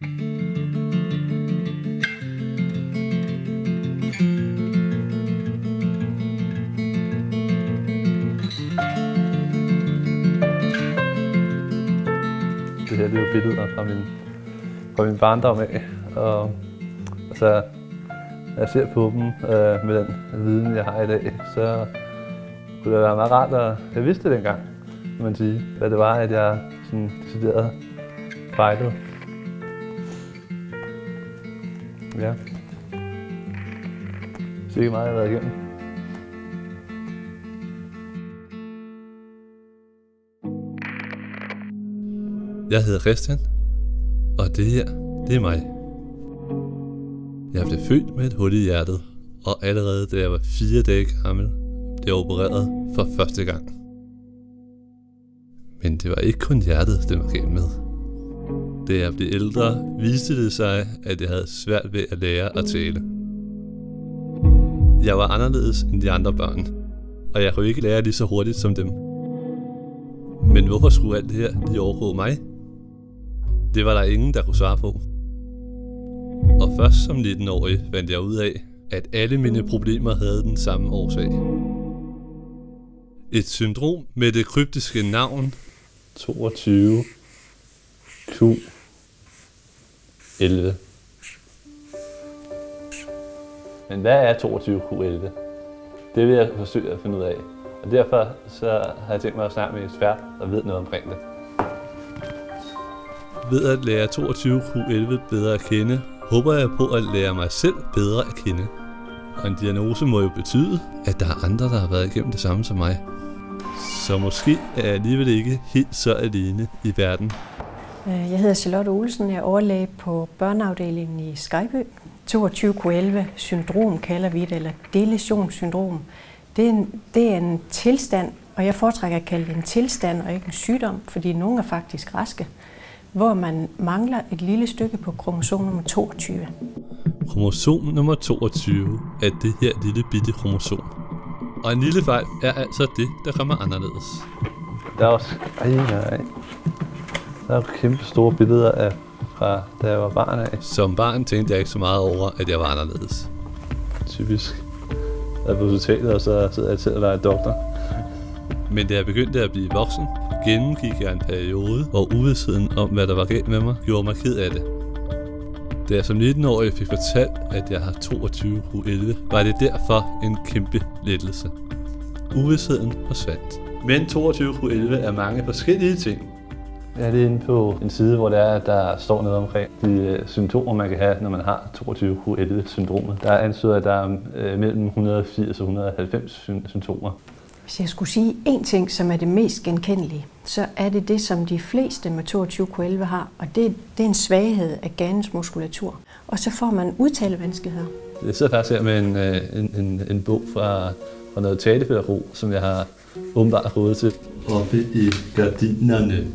Det her det er jo billeder fra min barndom af, og så når jeg ser på dem med den viden, jeg har i dag, så kunne det være meget rart, at jeg vidste det dengang, kan man sige, hvad det var, at jeg sådan decideret fejlede. Ja. Det er ikke meget, jeg har været igennem. Jeg hedder Christian, og det her, det er mig. Jeg blev født med et hul i hjertet, og allerede da jeg var 4 dage gammel, blev jeg opereret for første gang. Men det var ikke kun hjertet, det var galt med. Da jeg blev ældre, viste det sig, at jeg havde svært ved at lære at tale. Jeg var anderledes end de andre børn, og jeg kunne ikke lære lige så hurtigt som dem. Men hvorfor skulle alt det her lige overgå mig? Det var der ingen, der kunne svare på. Og først som 19-årig fandt jeg ud af, at alle mine problemer havde den samme årsag. Et syndrom med det kryptiske navn 22q11. Men hvad er 22q11? Det vil jeg forsøge at finde ud af. Og derfor så har jeg tænkt mig at snakke med en ekspert, der ved noget omkring det. Ved at lære 22q11 bedre at kende, håber jeg på at lære mig selv bedre at kende. Og en diagnose må jo betyde, at der er andre, der har været igennem det samme som mig. Så måske er jeg alligevel ikke helt så alene i verden. Jeg hedder Charlotte Olsen, jeg er overlæge på børneafdelingen i Skejby. 22q11-syndrom kalder vi det, eller deletionssyndrom. Det er en tilstand, og jeg foretrækker at kalde det en tilstand og ikke en sygdom, fordi nogle er faktisk raske, hvor man mangler et lille stykke på kromosom nummer 22. Kromosom nummer 22 er det her lille bitte kromosom. Og en lille fejl er altså det, der kommer anderledes. Der er også der er kæmpe store billeder af fra da jeg var barn af. Som barn tænkte jeg ikke så meget over, at jeg var anderledes. Typisk. Jeg er på hospitalet, og så sidder jeg selv og leger doktor. Men da jeg begyndte at blive voksen, gennemgik jeg en periode, hvor uvidstheden om, hvad der var galt med mig, gjorde mig ked af det. Da jeg som 19-årig fik fortalt, at jeg har 22q11, var det derfor en kæmpe lettelse. Uvidstheden forsvandt. Men 22q11 er mange forskellige ting. Jeg er lige inde på en side, hvor der står noget omkring de symptomer, man kan have, når man har 22q11-syndromet. Der anslået, at der er mellem 180 og 190 symptomer. Hvis jeg skulle sige én ting, som er det mest genkendelige, så er det det, som de fleste med 22q11 har, og det er en svaghed af ganens muskulatur. Og så får man udtalevanskeligheder. Jeg sidder faktisk her med en bog fra noget teaterpædagog, som jeg har åbenbart rådet til. Oppe i gardinerne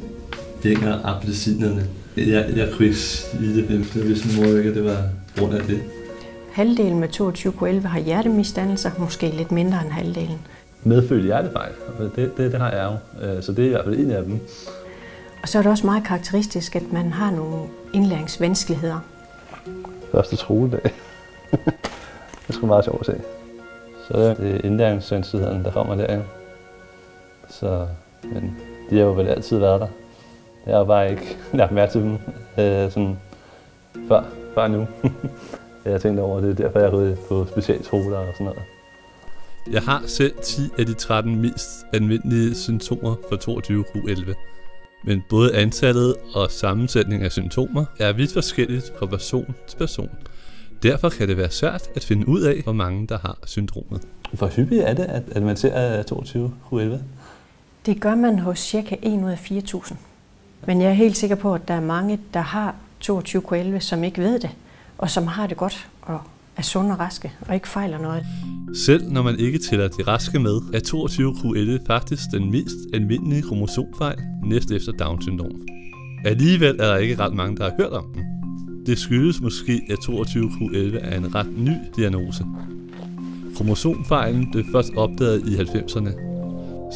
hænger appelsinerne. Jeg kunne ikke sige det, hvis min mor ikke, det var grund af det. Halvdelen med 22q11 har hjertemisdannelser, måske lidt mindre end halvdelen. Medfødt hjertefejl, det har jeg jo, så det er i hvert fald en af dem. Og så er det også meget karakteristisk, at man har nogle indlæringsvanskeligheder. Første skoledag. Det er sgu meget sjovt at se. Så det er indlæringsvanskelighederne, der kommer der. Så, men de har jo vel altid været der. Jeg har bare ikke lagt mærke til dem sådan før nu. Jeg tænkte over, det er derfor, jeg er gået på specialskoler og sådan noget. Jeg har selv 10 af de 13 mest almindelige symptomer for 22q11. Men både antallet og sammensætning af symptomer er vidt forskelligt fra person til person. Derfor kan det være svært at finde ud af, hvor mange der har syndromet. Hvor hyppigt er det, at man ser 22q11? Det gør man hos ca. 1 ud af 4.000. Men jeg er helt sikker på, at der er mange, der har 22q11, som ikke ved det, og som har det godt og er sunde og raske og ikke fejler noget. Selv når man ikke tæller de raske med, er 22q11 faktisk den mest almindelige kromosomfejl næst efter Down-syndrom. Alligevel er der ikke ret mange, der har hørt om den. Det skyldes måske, at 22q11 er en ret ny diagnose. Kromosomfejlen blev først opdaget i 90'erne,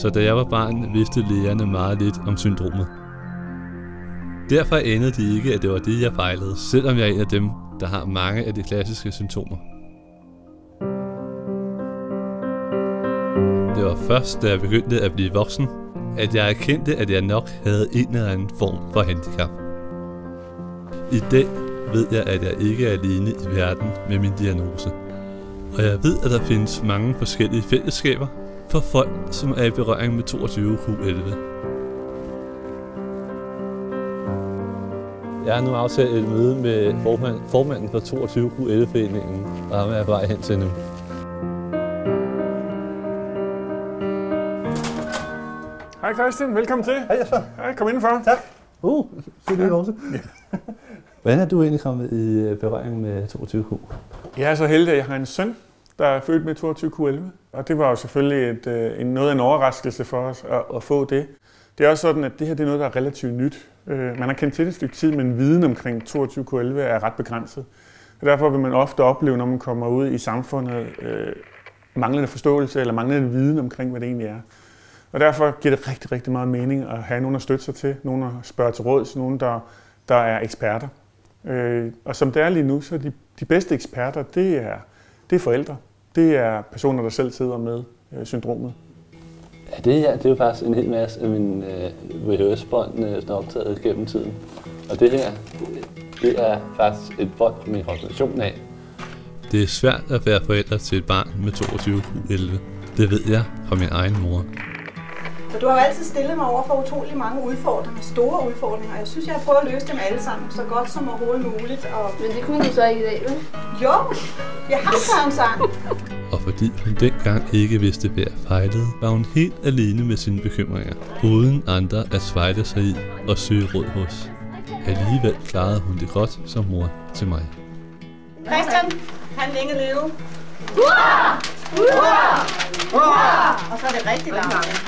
så da jeg var barn, vidste lægerne meget lidt om syndromet. Derfor anede de ikke, at det var det, jeg fejlede, selvom jeg er en af dem, der har mange af de klassiske symptomer. Det var først, da jeg begyndte at blive voksen, at jeg erkendte, at jeg nok havde en eller anden form for handicap. I dag ved jeg, at jeg ikke er alene i verden med min diagnose. Og jeg ved, at der findes mange forskellige fællesskaber for folk, som er i berøring med 22q11. Jeg har nu aftalt et møde med formanden for 22q11-foreningen, og ham er jeg på vej hen til nu. Hej Christian, velkommen til. Hej Jesper. Hej, kom indenfor. Tak. Så det også. Hvordan er du egentlig kommet i berøring med 22q? Jeg er så heldig, at jeg har en søn, der er født med 22q11. Og det var jo selvfølgelig noget af en overraskelse for os at få det. Det er også sådan, at det her det er noget, der er relativt nyt. Man har kendt til det et stykke tid, men viden omkring 22q11 er ret begrænset. Og derfor vil man ofte opleve, når man kommer ud i samfundet, manglende forståelse eller manglende viden omkring, hvad det egentlig er. Og derfor giver det rigtig, rigtig meget mening at have nogen at støtte sig til, nogen at spørge til råds, nogen der er eksperter. Og som det er lige nu, så de bedste eksperter, det er forældre. Det er personer, der selv sidder med syndromet. Ja, det her det er jo faktisk en hel masse af mine VHS-bånd, som er optaget gennem tiden. Og det her, det er faktisk et bånd med en kombination af. Det er svært at være forældre til et barn med 22q11. Det ved jeg fra min egen mor. Og du har jo altid stillet mig over for utrolig mange udfordringer, store udfordringer. Jeg synes, jeg har prøvet at løse dem alle sammen så godt som overhovedet muligt. Men det kunne du så ikke i dag, vel? Jo, jeg har taget en sang. Og fordi hun dengang ikke vidste, hvad jeg fejlede, var hun helt alene med sine bekymringer, uden andre at svejle sig i og søge råd hos. Alligevel klarede hun det godt som mor til mig. Christian, han længe leve. Og så er det rigtig langt.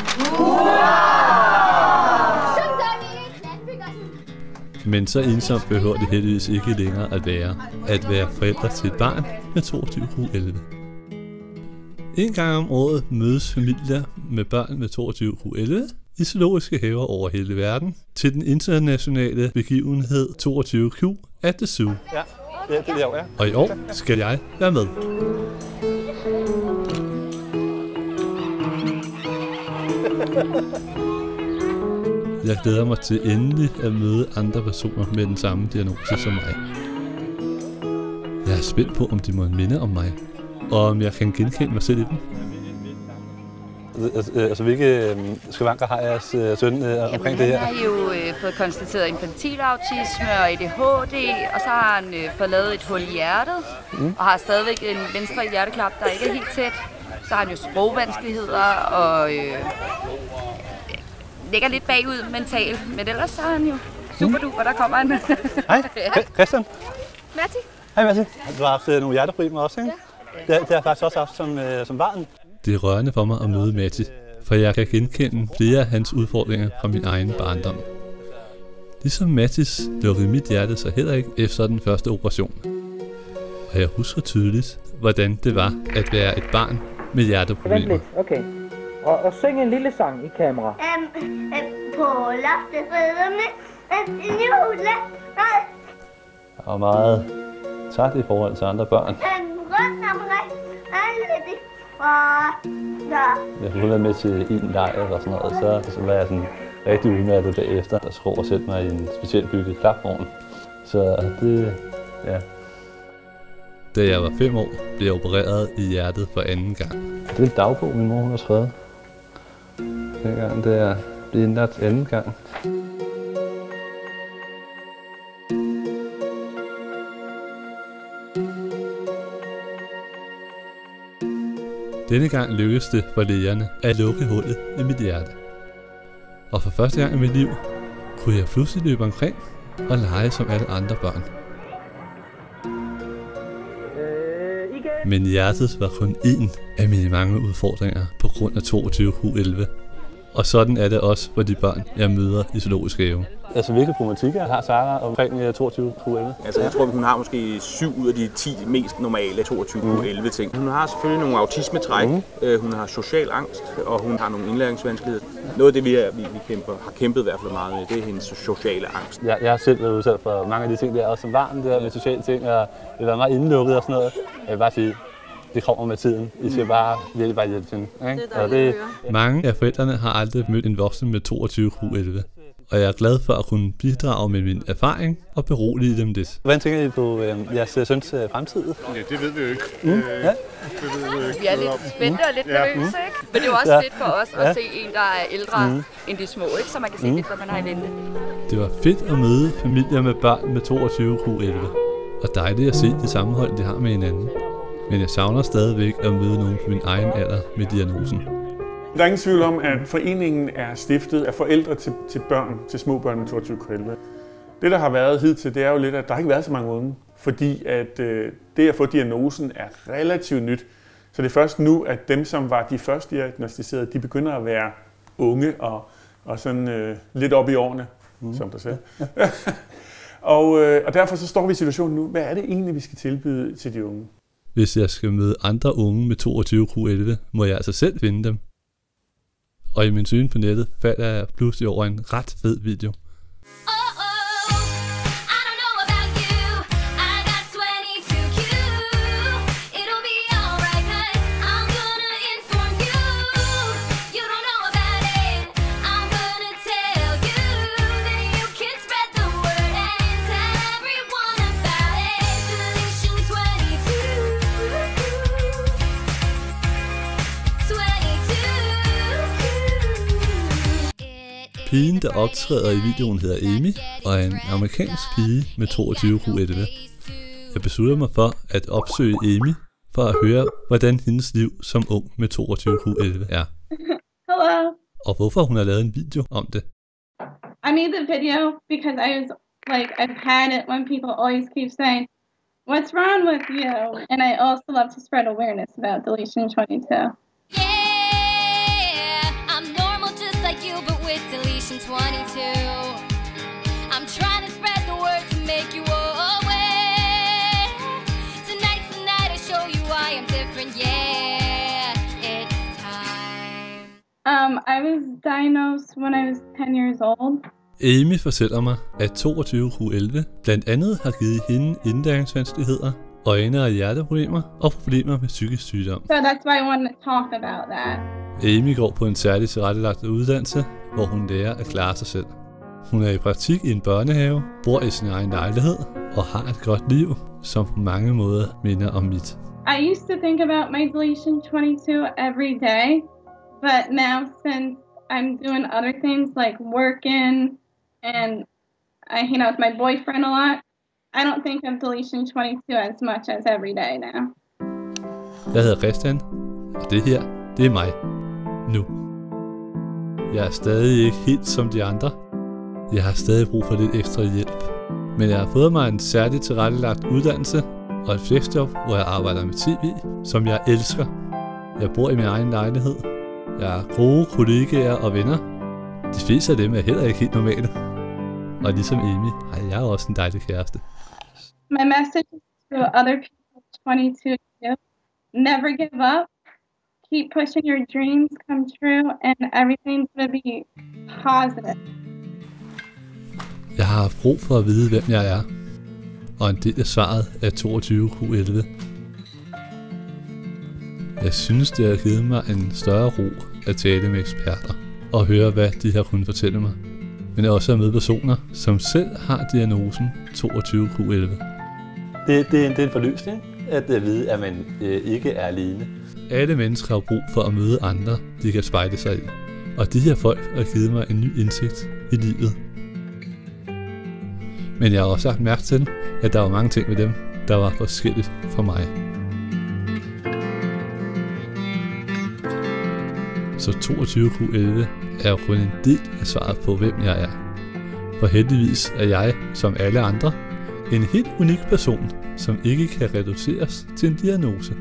Men så ensomt behøver det heldigvis ikke længere at være forældre til et barn med 22q11. En gang om året mødes familier med børn med 22q11 i zoologiske haver over hele verden til den internationale begivenhed 22q at the Zoo. Ja, det er jo, ja. Og i år skal jeg være med. Jeg glæder mig til endelig at møde andre personer med den samme diagnose som mig. Jeg er spændt på, om de må minde om mig, og om jeg kan genkende mig selv i dem. Altså, hvilke skavanker har jeres søn omkring det her? Han har jo fået konstateret infantil autisme og ADHD, og så har han fået lavet et hul i hjertet, og har stadigvæk en venstre hjerteklap, der ikke er helt tæt. Så har han jo sprogvanskeligheder og ligger lidt bagud mentalt, men ellers så er han jo super duper, der kommer han. Hej, Christian. Matti. Hej Matti. Du har haft nogle hjerteproblemer også, ikke? Ja. Det har jeg faktisk også haft som barn. Det er rørende for mig at møde Matti, for jeg kan genkende flere af hans udfordringer fra min egen barndom. Ligesom Mattis lukkede mit hjerte sig heller ikke efter den første operation. Og jeg husker tydeligt, hvordan det var at være et barn med hjerteproblemer. Vent lidt, okay. Og syng en lille sang i kamera. På loftet ridderne, en jule, Jeg var meget tæt i forhold til andre børn. en rundt om rest, alle de Jeg kunne være med til en lejr eller sådan noget, så var jeg sådan rigtig udmattet bagefter. Der skulle over sætte mig i en specielt bygget klapvogn. Så det, ja. Da jeg var 5 år, blev jeg opereret i hjertet for anden gang. Det er et dagbog, min mor hun har skrevet. Dengang det er blevet indlagt anden gang. Denne gang lykkedes det for lægerne at lukke hullet i mit hjerte. Og for første gang i mit liv kunne jeg pludselig løbe omkring og lege som alle andre børn. Men hjertet var kun én af mine mange udfordringer på grund af 22q11. Og sådan er det også for de børn, jeg møder i Zoologisk Have. Altså hvilke problematikker har Sara omkring 22 Q11? Altså jeg tror, hun har måske 7 ud af de 10 mest normale 22 Q11 ting. Hun har selvfølgelig nogle autismetræk, hun har social angst, og hun har nogle indlæringsvanskeligheder. Noget af det, vi har kæmpet i hvert fald meget med, det er hendes sociale angst. Jeg har selv været udsat for mange af de ting der, også som barn, der med sociale ting, og det var meget indelukket og sådan noget. Jeg vil bare sige, det kommer med tiden. I skal bare hjælpe til. Det mange af forældrene har aldrig mødt en voksen med 22 Q11. Og jeg er glad for at kunne bidrage med min erfaring og berolige dem lidt. Hvordan tænker I på jeres søns fremtid? Ja, det ved vi jo ikke. Vi er lidt spændte og lidt nervøse, ikke? Men det er jo også fedt for os at se en, der er ældre end de små, ikke? Så man kan se lidt, hvad man har i vente. Det var fedt at møde familier med børn med 22 Q11. Og dejligt at se det sammenhold, de har med hinanden. Men jeg savner stadigvæk at møde nogen på min egen alder med diagnosen. Der er ingen tvivl om, at foreningen er stiftet af forældre til små børn med 22 Q11. Det, der har været hidtil, det er jo lidt, at der ikke har været så mange unge, fordi at det at få diagnosen er relativt nyt. Så det er først nu, at dem, som var de første diagnostiserede, de begynder at være unge og sådan lidt op i årene, som der selv. og derfor så står vi i situationen nu. Hvad er det egentlig, vi skal tilbyde til de unge? Hvis jeg skal møde andre unge med 22 Q11, må jeg altså selv finde dem. Og i min syn på nettet falder jeg pludselig over en ret fed video. Pigen, der optræder i videoen, hedder Amy, og er en amerikansk pige med 22 Q11. Jeg beslutter mig for at opsøge Amy, for at høre, hvordan hendes liv som ung med 22 Q11 er. Hello. Og hvorfor hun har lavet en video om det. I made the video because I was like, I've had it when people always keep saying, what's wrong with you? And I also love to spread awareness about deletion 22. I'm trying to spread the word to make you aware. Tonight's the night I show you why I'm different. Yeah, it's time. I was diagnosed when I was 10 years old. Amy fortæller mig, at 22 Q11 blandt andet har givet hende indlæringsvanskeligheder, øjne- og hjerteproblemer og problemer med psykisk sygdom. So that's why I wanted to talk about that. Amy går på en særlig tilrettelagt uddannelse, hvor hun lærer at klare sig selv. Hun er i praktik i en børnehave, bor i sin egen lejlighed og har et godt liv, som på mange måder minder om mit. I used to think about my deletion 22 every day, but now since I'm doing other things like working and I hang out with my boyfriend a lot, I don't think of deletion 22 as much as every day now. Jeg hedder Christian, og det her, det er mig. Nu. Jeg er stadig ikke helt som de andre. Jeg har stadig brug for lidt ekstra hjælp. Men jeg har fået mig en særligt tilrettelagt uddannelse og et flexjob, hvor jeg arbejder med tv, som jeg elsker. Jeg bor i min egen lejlighed. Jeg har gode kollegaer og venner. De fleste af dem er heller ikke helt normale. Og ligesom Amy har jeg også en dejlig kæreste. My message to other people 22 too. Never give up. Keep pushing your dreams come true and everything's gonna be positive. Jeg har brug for at vide, hvem jeg er. Og en del af svaret er 22 Q11. Jeg synes, det har givet mig en større ro at tale med eksperter og høre, hvad de har kunnet fortælle mig. Men også at møde personer, som selv har diagnosen 22 Q11. Det er en forløsning at vide, at man ikke er alene. Alle mennesker har brug for at møde andre, de kan spejle sig i. Og de her folk har givet mig en ny indsigt i livet. Men jeg har også lagt mærke til, at der var mange ting ved dem, der var forskelligt for mig. Så 22 Q11 er jo kun en del af svaret på, hvem jeg er. For heldigvis er jeg, som alle andre, en helt unik person, som ikke kan reduceres til en diagnose.